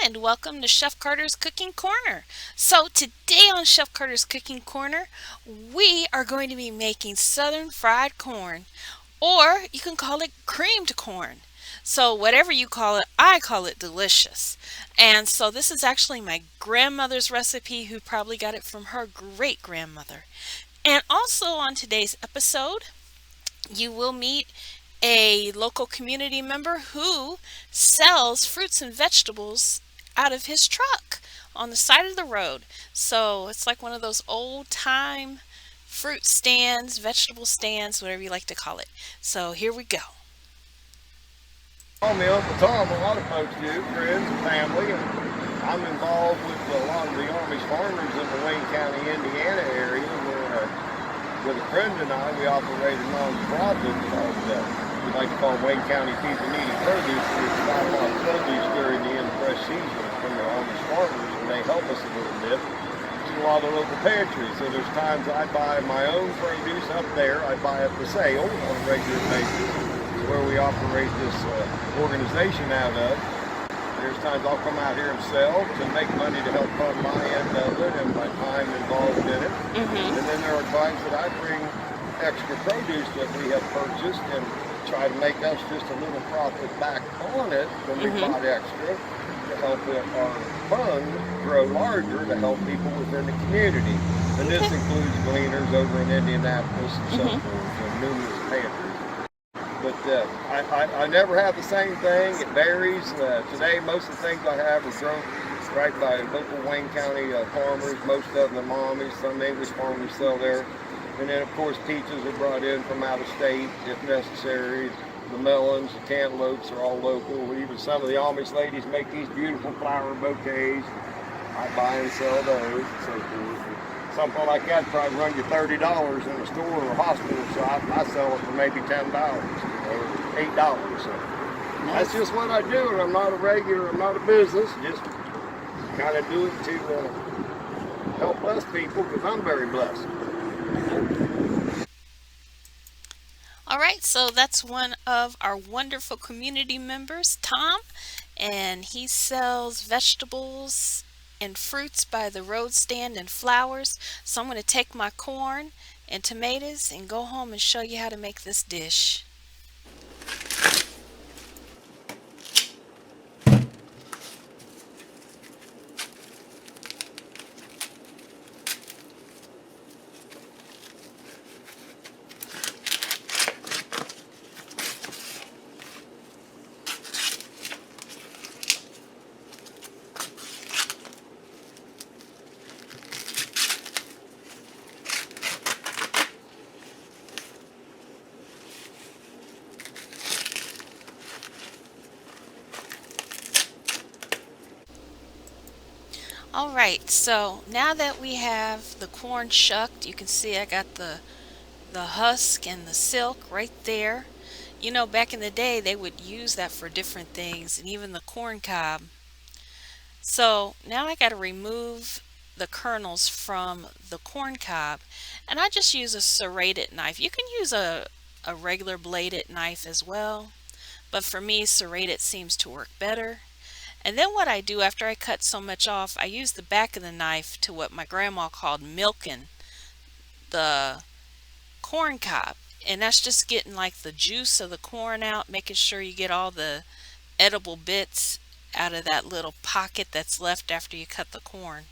and welcome to Chef Carter's Cooking Corner. So today on Chef Carter's Cooking Corner, we are going to be making southern fried corn, or you can call it creamed corn. So whatever you call it, I call it delicious. And so this is actually my grandmother's recipe, who probably got it from her great grandmother. And also on today's episode, you will meet a local community member who sells fruits and vegetables out of his truck on the side of the road. So it's like one of those old time fruit stands, vegetable stands, whatever you like to call it. So here we go. Call me Uncle Tom. A lot of folks do, friends and family. And I'm involved with a lot of the Amish farmers in the Wayne County, Indiana area. Where, with a friend and I, we operate a non-profit called we like to call Wayne County People Needing Produce. We provide a lot of produce during the end of fresh season from the Amish farmers, and they help us a little bit. To a lot of local pantries. So there's times I buy my own produce up there. I buy it for sale on a regular basis, where we operate this organization out of. There's times I'll come out here and sell to make money to help fund my end of it and my time involved in it. And then there are times that I bring extra produce that we have purchased and try to make us just a little profit back on it when we bought extra to help our fund grow larger to help people within the community. And this includes gleaners over in Indianapolis and so forth, and numerous pantries. But I never have the same thing. It varies. Today, most of the things I have are grown right by local Wayne County farmers. Most of them are Amish. Some English farmers sell there. And then, of course, peaches are brought in from out of state if necessary. The melons, the cantaloupes are all local. Even some of the Amish ladies make these beautiful flower bouquets. I buy and sell those and so forth. Something like that probably run you $30 in a store or a hospital shop. I sell it for maybe $10 or $8. So that's just what I do, and I'm not a regular, I'm not a business. Just kind of do it to help bless people because I'm very blessed. All right, so that's one of our wonderful community members, Tom, and he sells vegetables and fruits by the road stand and flowers. So I'm going to take my corn and tomatoes and go home and show you how to make this dish. All right, so now that we have the corn shucked, you can see I got the husk and the silk right there. You know, back in the day, they would use that for different things, and even the corn cob. So now I got to remove the kernels from the corn cob, and I just use a serrated knife. You can use a regular bladed knife as well, but for me, serrated seems to work better. And then what I do after I cut so much off, I use the back of the knife to what my grandma called milking the corn cob. And that's just getting like the juice of the corn out, making sure you get all the edible bits out of that little pocket that's left after you cut the corn.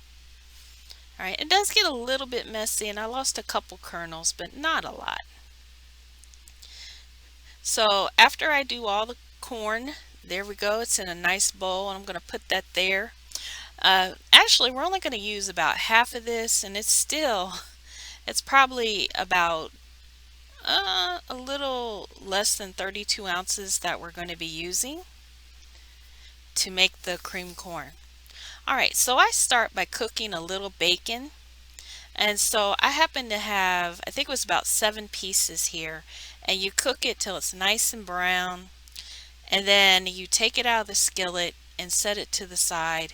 All right, it does get a little bit messy, and I lost a couple kernels, but not a lot. So after I do all the corn, there we go, it's in a nice bowl, and I'm going to put that there. Actually, we're only going to use about half of this, and it's probably about a little less than 32 ounces that we're going to be using to make the cream corn. All right, so I start by cooking a little bacon. And so I happen to have, I think it was about 7 pieces here. And you cook it till it's nice and brown. And then you take it out of the skillet and set it to the side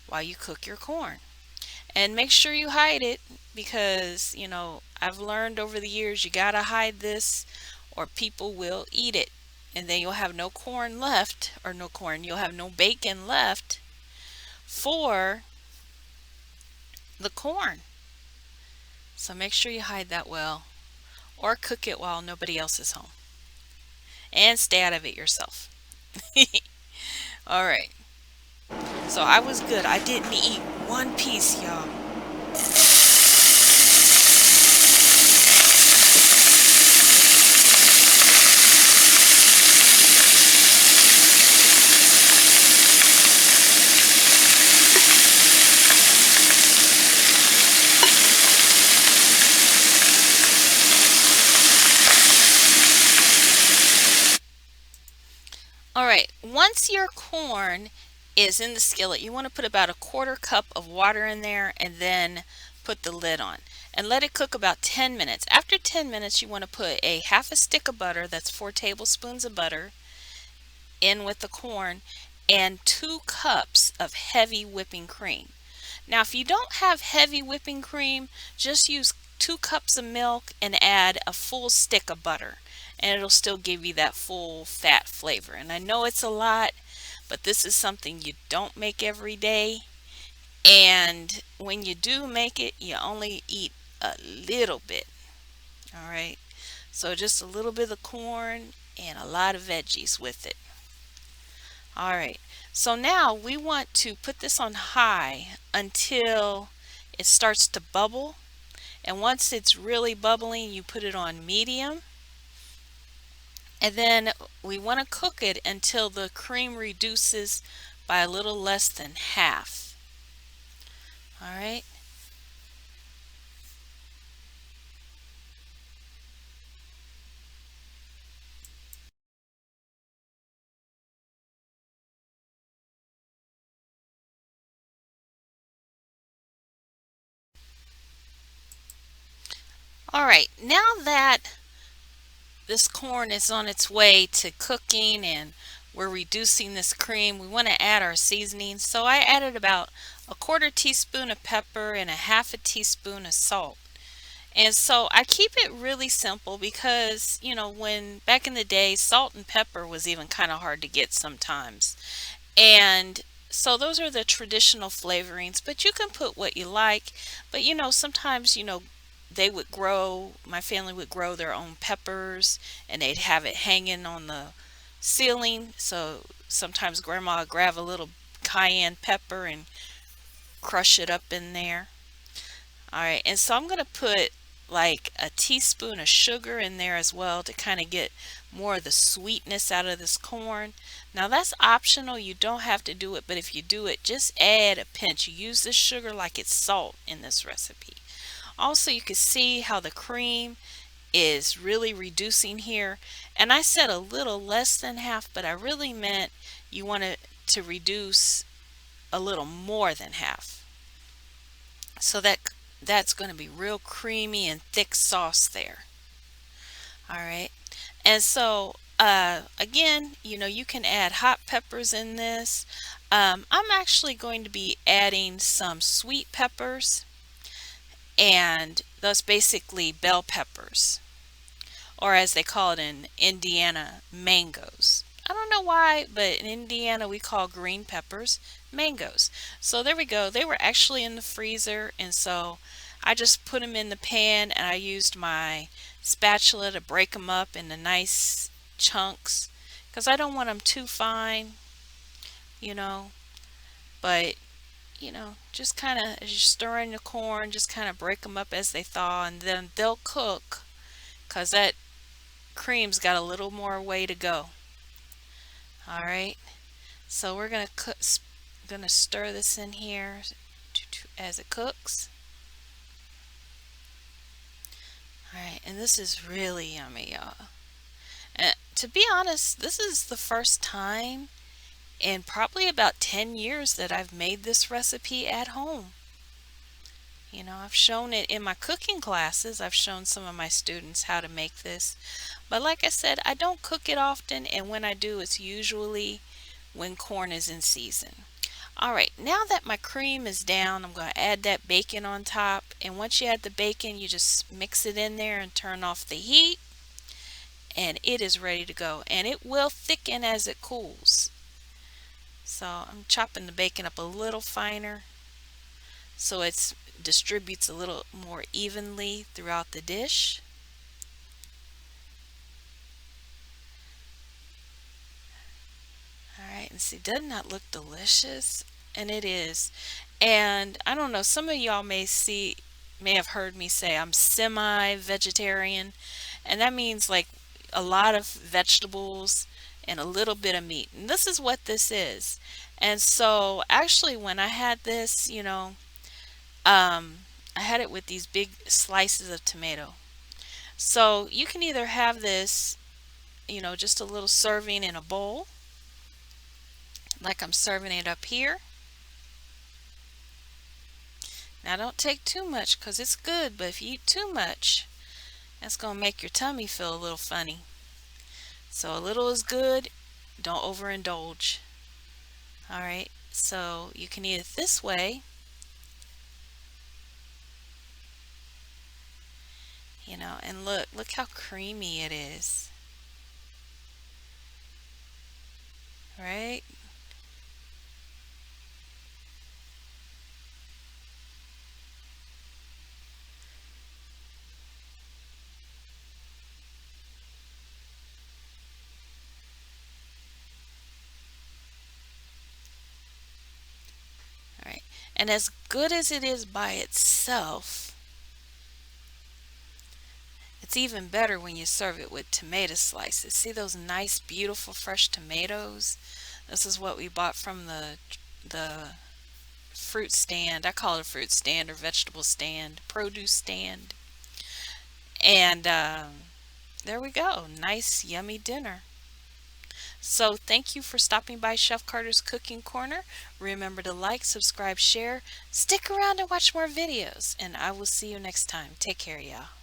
while you cook your corn. And make sure you hide it because, you know, I've learned over the years you gotta hide this or people will eat it. And then you'll have no corn left, or no corn, you'll have no bacon left for the corn. So make sure you hide that well or cook it while nobody else is home and stay out of it yourself. All right. So I was good. I didn't eat one piece, y'all. All right. Once your corn is in the skillet, you want to put about a quarter cup of water in there and then put the lid on and let it cook about 10 minutes. After 10 minutes, you want to put a half a stick of butter, that's 4 tablespoons of butter, in with the corn and 2 cups of heavy whipping cream. Now, if you don't have heavy whipping cream, just use 2 cups of milk and add a full stick of butter, and it'll still give you that full fat flavor. And I know it's a lot, but this is something you don't make every day. And when you do make it, you only eat a little bit. All right. So just a little bit of corn and a lot of veggies with it. All right. So now we want to put this on high until it starts to bubble. And once it's really bubbling, you put it on medium. And then we want to cook it until the cream reduces by a little less than half. All right. All right. Now that this corn is on its way to cooking and we're reducing this cream, we want to add our seasoning. So I added about a quarter teaspoon of pepper and a half a teaspoon of salt. And so I keep it really simple because, when back in the day, salt and pepper was even kind of hard to get sometimes. And so those are the traditional flavorings, but you can put what you like. But sometimes, my family would grow their own peppers and they'd have it hanging on the ceiling. So sometimes grandma would grab a little cayenne pepper and crush it up in there. All right, and so I'm going to put like a teaspoon of sugar in there as well to kind of get more of the sweetness out of this corn. Now that's optional, you don't have to do it, but if you do it, just add a pinch. You use this sugar like it's salt in this recipe. Also, you can see how the cream is really reducing here. And I said a little less than half, but I really meant you want it to reduce a little more than half. So that's going to be real creamy and thick sauce there. All right. And so again, you can add hot peppers in this. I'm actually going to be adding some sweet peppers, and those basically bell peppers, or as they call it in Indiana, mangoes. I don't know why, but in Indiana we call green peppers mangoes. So there we go. They were actually in the freezer, and so I just put them in the pan and I used my spatula to break them up into nice chunks because I don't want them too fine, you know, but just kind of as you stir in the corn, just kind of break them up as they thaw, and then they'll cook because that cream's got a little more way to go. All right, so we're gonna stir this in here as it cooks. All right, and this is really yummy, y'all. And to be honest, this is the first time in probably about 10 years that I've made this recipe at home. I've shown it in my cooking classes. I've shown some of my students how to make this. But like I said, I don't cook it often, and when I do, it's usually when corn is in season. All right, now that my cream is down, I'm going to add that bacon on top. And once you add the bacon, you just mix it in there and turn off the heat, and it is ready to go. And it will thicken as it cools. So I'm chopping the bacon up a little finer so it distributes a little more evenly throughout the dish. All right, and see, doesn't that look delicious? And it is. And I don't know, some of y'all may have heard me say I'm semi-vegetarian, and that means like a lot of vegetables and a little bit of meat. And this is what this is. And so actually when I had this, um, I had it with these big slices of tomato. So you can either have this, just a little serving in a bowl, like I'm serving it up here. Now don't take too much because it's good, but if you eat too much, that's going to make your tummy feel a little funny. So a little is good, don't overindulge. All right, so you can eat it this way, and look how creamy it is, right? All right, and as good as it is by itself, it's even better when you serve it with tomato slices. See those nice, beautiful, fresh tomatoes? This is what we bought from the fruit stand. I call it a fruit stand or vegetable stand, produce stand. And there we go. Nice, yummy dinner. So thank you for stopping by Chef Carter's Cooking Corner. Remember to like, subscribe, share. Stick around and watch more videos. And I will see you next time. Take care, y'all.